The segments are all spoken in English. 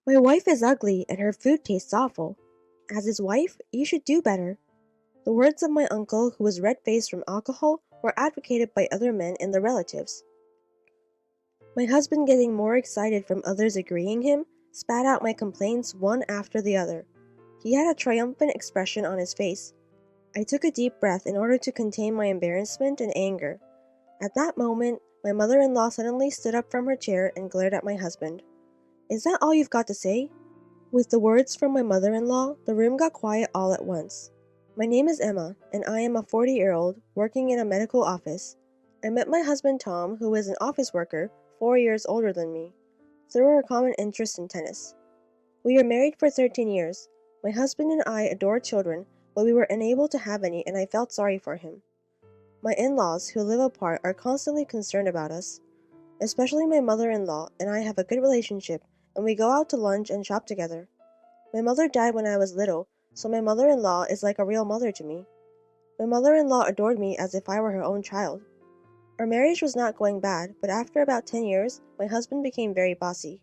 My wife is ugly and her food tastes awful. As his wife, you should do better. The words of my uncle, who was red-faced from alcohol, were advocated by other men and their relatives. My husband, getting more excited from others agreeing him, spat out my complaints one after the other. He had a triumphant expression on his face. I took a deep breath in order to contain my embarrassment and anger. At that moment, my mother-in-law suddenly stood up from her chair and glared at my husband. "Is that all you've got to say?" With the words from my mother-in-law, the room got quiet all at once. My name is Emma, and I am a 40-year-old working in a medical office. I met my husband Tom, who is an office worker, 4 years older than me, through our common interest in tennis. We are married for 13 years. My husband and I adore children, but we were unable to have any, and I felt sorry for him. My in-laws, who live apart, are constantly concerned about us. Especially my mother-in-law and I have a good relationship, and we go out to lunch and shop together. My mother died when I was little, so my mother-in-law is like a real mother to me. My mother-in-law adored me as if I were her own child. Our marriage was not going bad, but after about 10 years, my husband became very bossy.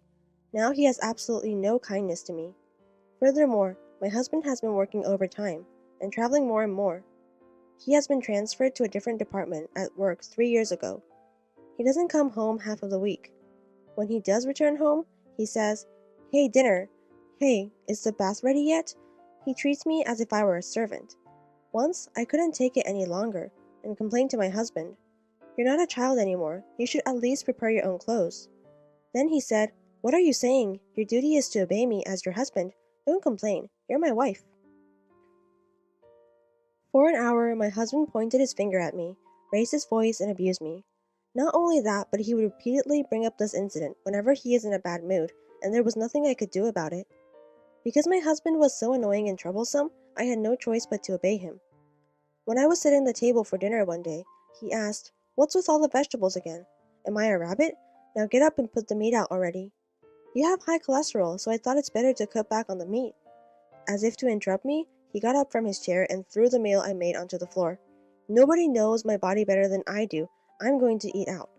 Now he has absolutely no kindness to me. Furthermore, my husband has been working overtime and traveling more and more. He has been transferred to a different department at work 3 years ago. He doesn't come home half of the week. When he does return home, he says, "Hey, dinner. Hey, is the bath ready yet?" He treats me as if I were a servant. Once, I couldn't take it any longer and complained to my husband. "You're not a child anymore. You should at least prepare your own clothes." Then he said, "What are you saying? Your duty is to obey me as your husband. Don't complain. You're my wife." For an hour, my husband pointed his finger at me, raised his voice, and abused me. Not only that, but he would repeatedly bring up this incident whenever he is in a bad mood, and there was nothing I could do about it. Because my husband was so annoying and troublesome, I had no choice but to obey him. When I was sitting at the table for dinner one day, he asked, "What's with all the vegetables again? Am I a rabbit? Now get up and put the meat out already." "You have high cholesterol, so I thought it's better to cut back on the meat." As if to interrupt me, he got up from his chair and threw the meal I made onto the floor. "Nobody knows my body better than I do. I'm going to eat out."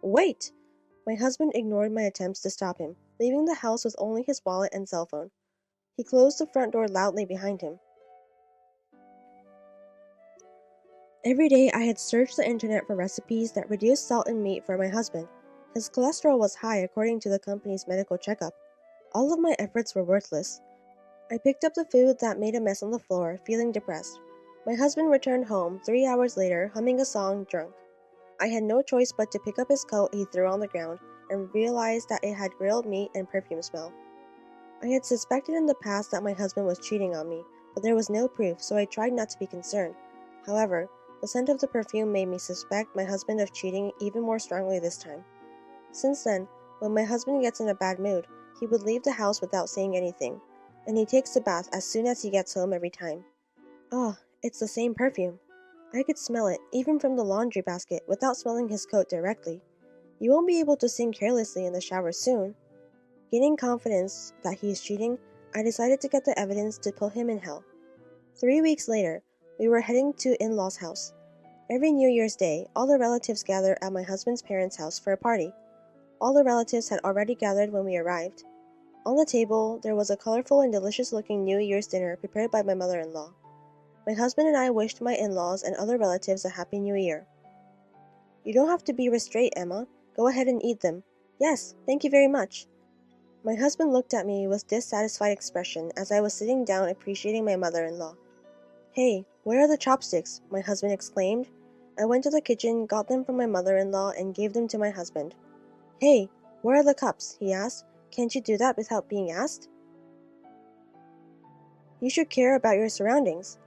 "Wait!" My husband ignored my attempts to stop him, leaving the house with only his wallet and cell phone. He closed the front door loudly behind him. Every day I had searched the internet for recipes that reduced salt in meat for my husband. His cholesterol was high according to the company's medical checkup. All of my efforts were worthless. I picked up the food that made a mess on the floor, feeling depressed. My husband returned home 3 hours later, humming a song, drunk. I had no choice but to pick up his coat he threw on the ground and realized that it had grilled meat and perfume smell. I had suspected in the past that my husband was cheating on me, but there was no proof, so I tried not to be concerned. However, the scent of the perfume made me suspect my husband of cheating even more strongly this time. Since then, when my husband gets in a bad mood, he would leave the house without saying anything, and he takes a bath as soon as he gets home every time. Ah, it's the same perfume. I could smell it, even from the laundry basket, without smelling his coat directly. You won't be able to sing carelessly in the shower soon. Gaining confidence that he is cheating, I decided to get the evidence to put him in hell. 3 weeks later, we were heading to in-laws' house. Every New Year's Day, all the relatives gather at my husband's parents' house for a party. All the relatives had already gathered when we arrived. On the table, there was a colorful and delicious-looking New Year's dinner prepared by my mother-in-law. My husband and I wished my in-laws and other relatives a Happy New Year. "You don't have to be restrained, Emma. Go ahead and eat them." "Yes, thank you very much." My husband looked at me with dissatisfied expression as I was sitting down appreciating my mother-in-law. "Hey, where are the chopsticks?" my husband exclaimed. I went to the kitchen, got them from my mother-in-law, and gave them to my husband. "Hey, where are the cups?" he asked. "Can't you do that without being asked? You should care about your surroundings."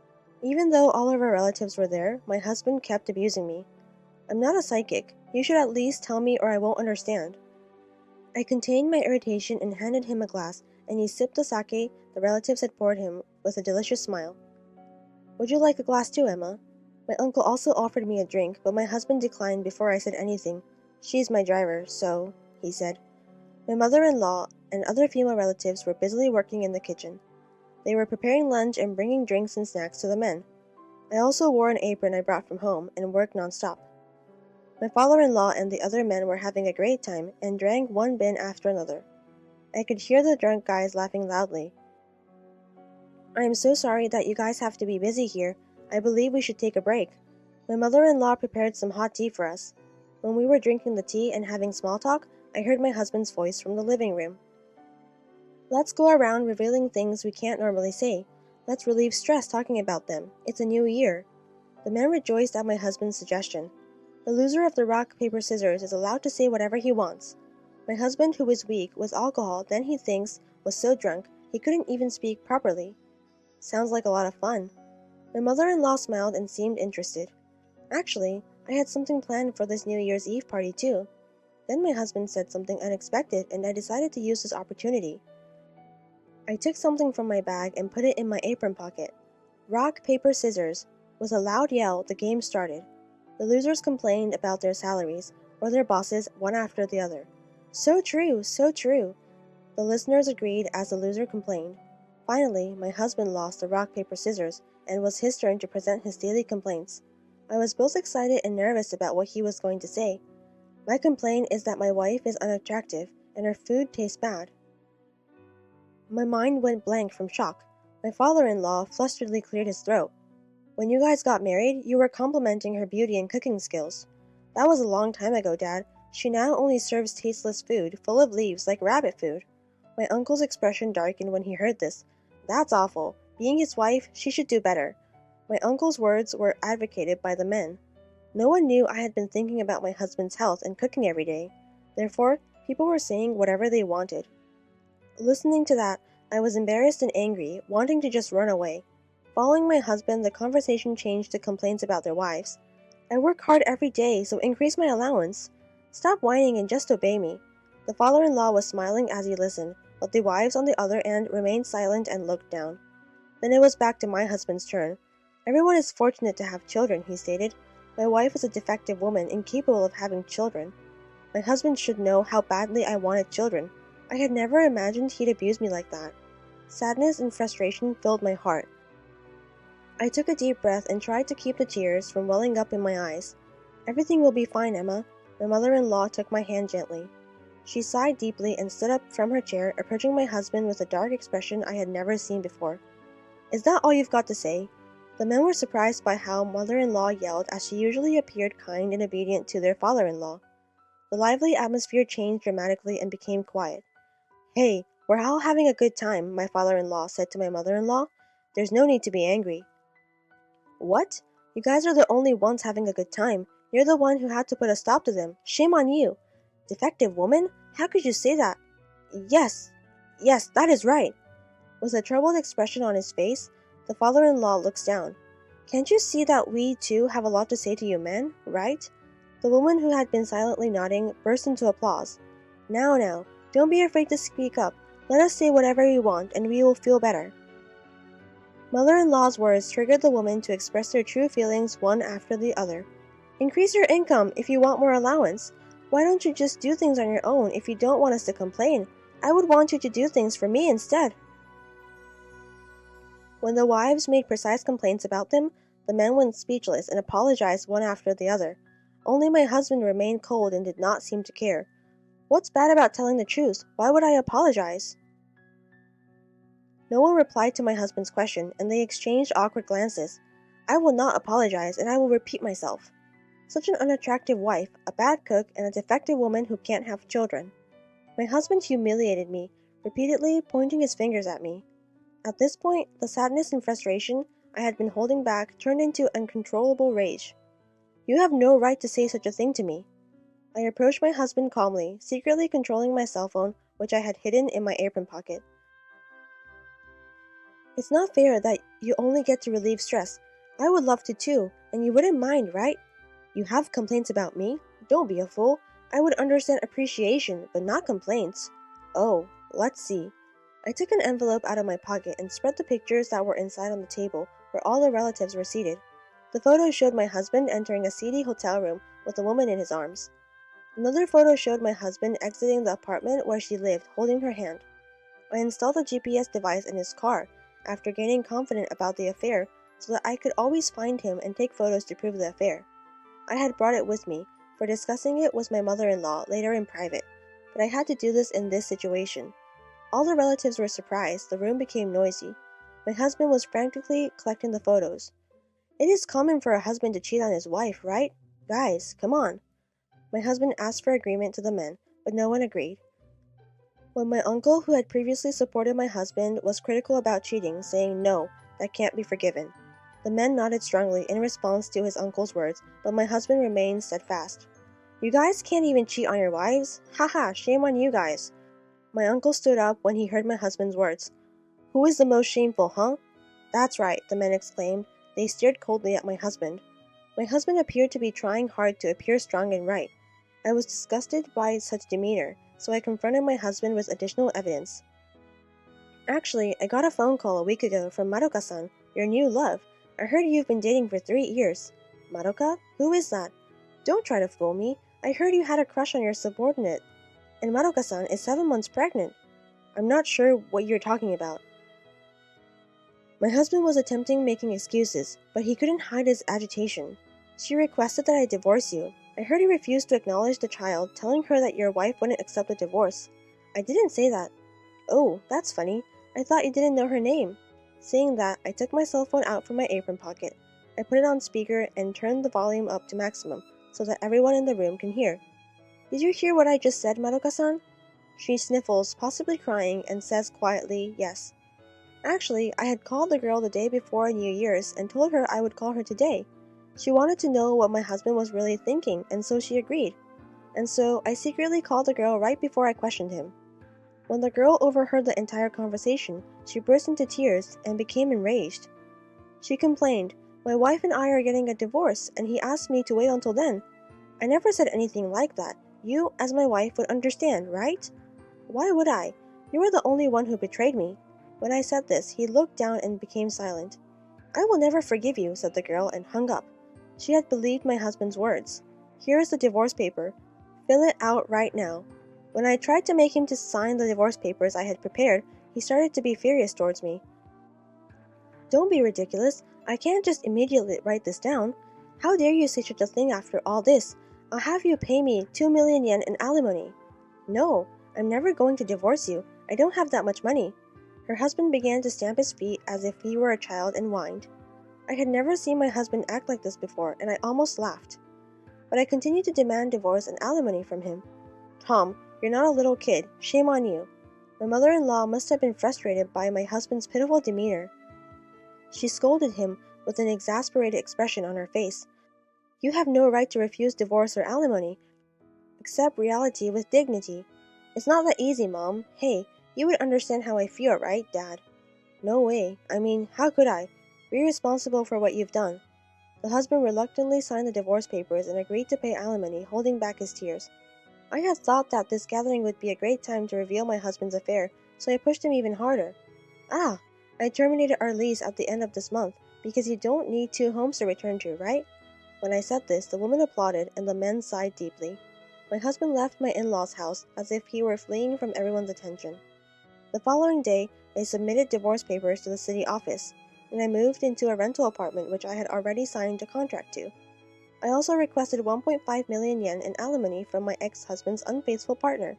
Even though all of our relatives were there, my husband kept abusing me. "I'm not a psychic. You should at least tell me or I won't understand." I contained my irritation and handed him a glass, and he sipped the sake the relatives had poured him with a delicious smile. "Would you like a glass too, Emma?" My uncle also offered me a drink, but my husband declined before I said anything. "She's my driver, so," he said. My mother-in-law and other female relatives were busily working in the kitchen. They were preparing lunch and bringing drinks and snacks to the men. I also wore an apron I brought from home and worked non-stop. My father-in-law and the other men were having a great time and drank one bin after another. I could hear the drunk guys laughing loudly. "I am so sorry that you guys have to be busy here. I believe we should take a break." My mother-in-law prepared some hot tea for us. When we were drinking the tea and having small talk, I heard my husband's voice from the living room. "Let's go around revealing things we can't normally say. Let's relieve stress talking about them. It's a new year." The men rejoiced at my husband's suggestion. The loser of the rock, paper, scissors is allowed to say whatever he wants. My husband, who was weak with alcohol, then he thinks was so drunk he couldn't even speak properly. Sounds like a lot of fun. My mother-in-law smiled and seemed interested. Actually, I had something planned for this New Year's Eve party too. Then my husband said something unexpected and I decided to use this opportunity. I took something from my bag and put it in my apron pocket. Rock, paper, scissors. With a loud yell, the game started. The losers complained about their salaries, or their bosses, one after the other. So true, so true. The listeners agreed as the loser complained. Finally, my husband lost the rock, paper, scissors, and it was his turn to present his daily complaints. I was both excited and nervous about what he was going to say. My complaint is that my wife is unattractive, and her food tastes bad. My mind went blank from shock. My father-in-law flusteredly cleared his throat. "When you guys got married, you were complimenting her beauty and cooking skills." "That was a long time ago, Dad. She now only serves tasteless food, full of leaves, like rabbit food." My uncle's expression darkened when he heard this. "That's awful. Being his wife, she should do better." My uncle's words were advocated by the men. No one knew I had been thinking about my husband's health and cooking every day. Therefore, people were saying whatever they wanted. Listening to that, I was embarrassed and angry, wanting to just run away. Following my husband, the conversation changed to complaints about their wives. "I work hard every day, so increase my allowance. Stop whining and just obey me." The father-in-law was smiling as he listened, but the wives on the other end remained silent and looked down. Then it was back to my husband's turn. "Everyone is fortunate to have children," he stated. "My wife is a defective woman, incapable of having children. My husband should know how badly I wanted children. I had never imagined he'd abuse me like that." Sadness and frustration filled my heart. I took a deep breath and tried to keep the tears from welling up in my eyes. "Everything will be fine, Emma." My mother-in-law took my hand gently. She sighed deeply and stood up from her chair, approaching my husband with a dark expression I had never seen before. "Is that all you've got to say?" The men were surprised by how mother-in-law yelled, as she usually appeared kind and obedient to their father-in-law. The lively atmosphere changed dramatically and became quiet. "Hey, we're all having a good time," my father-in-law said to my mother-in-law. "There's no need to be angry." "What? You guys are the only ones having a good time. You're the one who had to put a stop to them. Shame on you." "Defective woman? How could you say that?" Yes, that is right." With a troubled expression on his face, the father-in-law looks down. "Can't you see that we, too, have a lot to say to you men, right?" The woman, who had been silently nodding, burst into applause. Now, don't be afraid to speak up. Let us say whatever we want, and we will feel better." Mother-in-law's words triggered the women to express their true feelings one after the other. "Increase your income if you want more allowance. Why don't you just do things on your own if you don't want us to complain? I would want you to do things for me instead." When the wives made precise complaints about them, the men went speechless and apologized one after the other. Only my husband remained cold and did not seem to care. "What's bad about telling the truth? Why would I apologize?" No one replied to my husband's question, and they exchanged awkward glances. "I will not apologize, and I will repeat myself. Such an unattractive wife, a bad cook, and a defective woman who can't have children." My husband humiliated me, repeatedly pointing his fingers at me. At this point, the sadness and frustration I had been holding back turned into uncontrollable rage. "You have no right to say such a thing to me." I approached my husband calmly, secretly controlling my cell phone, which I had hidden in my apron pocket. "It's not fair that you only get to relieve stress. I would love to too, and you wouldn't mind, right? You have complaints about me? Don't be a fool. I would understand appreciation, but not complaints." "Oh, let's see." I took an envelope out of my pocket and spread the pictures that were inside on the table where all the relatives were seated. The photo showed my husband entering a seedy hotel room with a woman in his arms. Another photo showed my husband exiting the apartment where she lived, holding her hand. I installed a GPS device in his car after gaining confidence about the affair so that I could always find him and take photos to prove the affair. I had brought it with me for discussing it with my mother-in-law later in private, but I had to do this in this situation. All the relatives were surprised. The room became noisy. My husband was frantically collecting the photos. It is common for a husband to cheat on his wife, right? Guys, come on. My husband asked for agreement to the men, but no one agreed. When my uncle, who had previously supported my husband, was critical about cheating, saying no, that can't be forgiven. The men nodded strongly in response to his uncle's words, but my husband remained steadfast. You guys can't even cheat on your wives? Haha, shame on you guys. My uncle stood up when he heard my husband's words. Who is the most shameful, huh? That's right, the men exclaimed. They stared coldly at my husband. My husband appeared to be trying hard to appear strong and right. I was disgusted by such demeanor, so I confronted my husband with additional evidence. Actually, I got a phone call a week ago from Madoka-san, your new love. I heard you've been dating for 3 years. Madoka? Who is that? Don't try to fool me. I heard you had a crush on your subordinate. And Madoka-san is 7 months pregnant. I'm not sure what you're talking about. My husband was attempting making excuses, but he couldn't hide his agitation. She requested that I divorce you. I heard you refused to acknowledge the child, telling her that your wife wouldn't accept the divorce. I didn't say that. Oh, that's funny. I thought you didn't know her name. Saying that, I took my cell phone out from my apron pocket. I put it on speaker and turned the volume up to maximum, so that everyone in the room can hear. Did you hear what I just said, Madoka-san? She sniffles, possibly crying, and says quietly, yes. Actually, I had called the girl the day before New Year's and told her I would call her today. She wanted to know what my husband was really thinking, and so she agreed. And so I secretly called the girl right before I questioned him. When the girl overheard the entire conversation, she burst into tears and became enraged. She complained, my wife and I are getting a divorce, and he asked me to wait until then. I never said anything like that. You, as my wife, would understand, right? Why would I? You were the only one who betrayed me. When I said this, he looked down and became silent. I will never forgive you, said the girl, and hung up. She had believed my husband's words. Here is the divorce paper. Fill it out right now. When I tried to make him to sign the divorce papers I had prepared, he started to be furious towards me. Don't be ridiculous. I can't just immediately write this down. How dare you say such a thing after all this? I'll have you pay me 2 million yen in alimony. No, I'm never going to divorce you. I don't have that much money. Her husband began to stamp his feet as if he were a child and whined. I had never seen my husband act like this before, and I almost laughed. But I continued to demand divorce and alimony from him. Tom, you're not a little kid. Shame on you. My mother-in-law must have been frustrated by my husband's pitiful demeanor. She scolded him with an exasperated expression on her face. You have no right to refuse divorce or alimony. Accept reality with dignity. It's not that easy, Mom. Hey, you would understand how I feel, right, Dad? No way. I mean, how could I? Be responsible for what you've done. The husband reluctantly signed the divorce papers and agreed to pay alimony, holding back his tears. I had thought that this gathering would be a great time to reveal my husband's affair, so I pushed him even harder. I terminated our lease at the end of this month, because you don't need 2 homes to return to, right? When I said this, the woman applauded and the men sighed deeply. My husband left my in-laws' house as if he were fleeing from everyone's attention. The following day, I submitted divorce papers to the city office, and I moved into a rental apartment which I had already signed a contract to. I also requested 1.5 million yen in alimony from my ex-husband's unfaithful partner.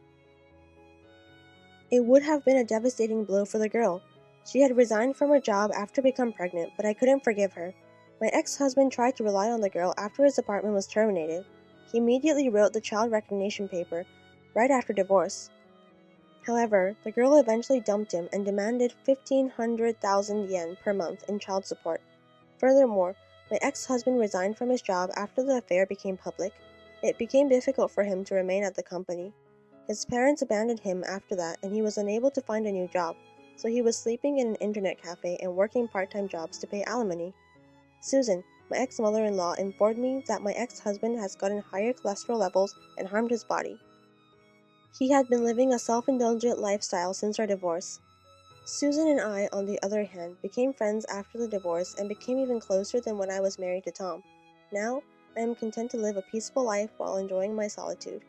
It would have been a devastating blow for the girl. She had resigned from her job after becoming pregnant, but I couldn't forgive her. My ex-husband tried to rely on the girl after his apartment was terminated. He immediately wrote the child recognition paper right after divorce. However, the girl eventually dumped him and demanded 1,500,000 yen per month in child support. Furthermore, my ex-husband resigned from his job after the affair became public. It became difficult for him to remain at the company. His parents abandoned him after that, and he was unable to find a new job, so he was sleeping in an internet cafe and working part-time jobs to pay alimony. Susan, my ex-mother-in-law, informed me that my ex-husband has gotten higher cholesterol levels and harmed his body. He had been living a self-indulgent lifestyle since our divorce. Susan and I, on the other hand, became friends after the divorce and became even closer than when I was married to Tom. Now, I am content to live a peaceful life while enjoying my solitude.